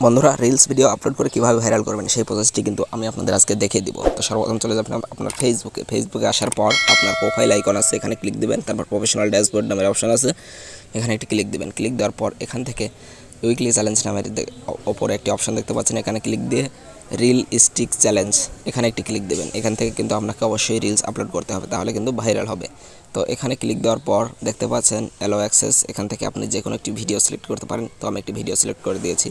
বন্ধুরা reels video upload করে কীভাবে ভাইরাল করবেন সেই প্রসেসটি কিন্তু আমি আপনাদের আজকে দেখিয়ে দিব। তো সর্বপ্রথম চলে যাবেন আপনার ফেসবুকে আসার পর আপনার প্রোফাইল আইকন আছে, এখানে ক্লিক দিবেন। তারপর প্রফেশনাল ড্যাশবোর্ড নামের অপশন আছে, এখানে একটি ক্লিক দিবেন। ক্লিক দেওয়ার পর এখান থেকে উইকলি চ্যালেঞ্জ নামের ওপরে একটি অপশন দেখতে পাচ্ছেন, এখানে ক্লিক দিয়ে রিল স্টিক চ্যালেঞ্জ এখানে একটি ক্লিক দেবেন। এখান থেকে কিন্তু আপনাকে অবশ্যই রিলস আপলোড করতে হবে, তাহলে কিন্তু ভাইরাল হবে। তো এখানে ক্লিক দেওয়ার পর দেখতে পাচ্ছেন অ্যালো অ্যাক্সেস, এখান থেকে আপনি যে কোনো একটি ভিডিও সিলেক্ট করতে পারেন। তো আমি একটি ভিডিও সিলেক্ট করে দিয়েছি,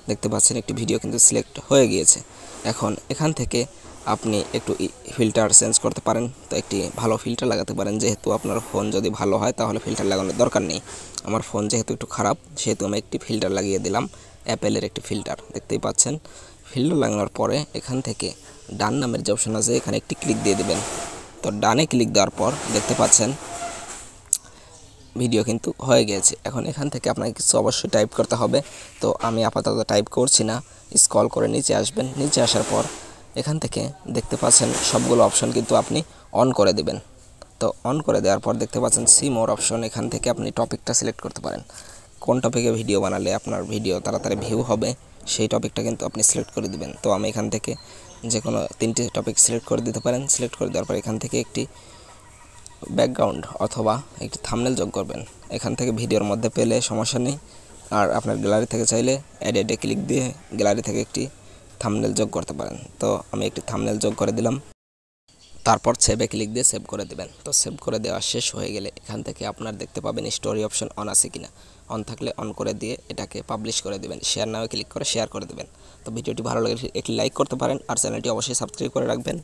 দেখতে পাচ্ছেন একটি ভিডিও কিন্তু সিলেক্ট হয়ে গিয়েছে। এখন এখান থেকে আপনি একটু ফিল্টার চেঞ্জ করতে পারেন। তো একটি ভালো ফিল্টার লাগাতে পারেন, যেহেতু আপনার ফোন যদি ভালো হয় তাহলে ফিল্টার লাগানোর দরকার নেই। আমার ফোন যেহেতু একটু খারাপ, সেহেতু আমি একটি ফিল্টার লাগিয়ে দিলাম, অ্যাপেলের একটি ফিল্টার দেখতেই পাচ্ছেন। ফিল্টার লাগানোর পরে এখান থেকে ডান নামের যে অপশন আছে, এখানে একটি ক্লিক দিয়ে দেবেন। তো ডানে ক্লিক দেওয়ার পর দেখতে পাচ্ছেন ভিডিও কিন্তু হয়ে গিয়েছে। এখন এখান থেকে আপনাকে কিছু অবশ্যই টাইপ করতে হবে। তো আমি আপাতত টাইপ করছি না, স্ক্রল করে নিচে আসবেন। নিচে আসার পর এখান থেকে দেখতে পাচ্ছেন সবগুলো অপশন কিন্তু আপনি অন করে দেবেন। তো অন করে দেওয়ার পর দেখতে পাচ্ছেন সি মোর অপশন, এখান থেকে আপনি টপিকটা সিলেক্ট করতে পারেন। কোন টপিকে ভিডিও বানালে আপনার ভিডিও তাড়াতাড়ি ভিউ হবে সেই টপিকটা কিন্তু আপনি সিলেক্ট করে দিবেন। তো আমি এখান থেকে যে কোনো 3টি টপিক সিলেক্ট করে দিতে পারেন। সিলেক্ট করে দেওয়ার পর এখান থেকে একটি ব্যাকগ্রাউন্ড অথবা একটি থাম্বনেল যোগ করবেন। এখান থেকে ভিডিওর মধ্যে পেলে সমস্যা নেই, আর আপনার গ্যালারি থেকে চাইলে এডিটে ক্লিক দিয়ে গ্যালারি থেকে একটি থাম্বনেল যোগ করতে পারেন। তো আমি একটি থাম্বনেল যোগ করে দিলাম, তারপর সেভে ক্লিক দিয়ে সেভ করে দেবেন। তো সেভ করে দেওয়া শেষ হয়ে গেলে এখান থেকে আপনার দেখতে পাবেন স্টোরি অপশন অন আছে কিনা। অন থাকলে অন করে দিয়ে এটাকে পাবলিশ করে দেবেন, শেয়ার নামে ক্লিক করে শেয়ার করে দেবেন। তো ভিডিওটি ভালো লাগলে একটি লাইক করতে পারেন, আর চ্যানেলটি অবশ্যই সাবস্ক্রাইব করে রাখবেন।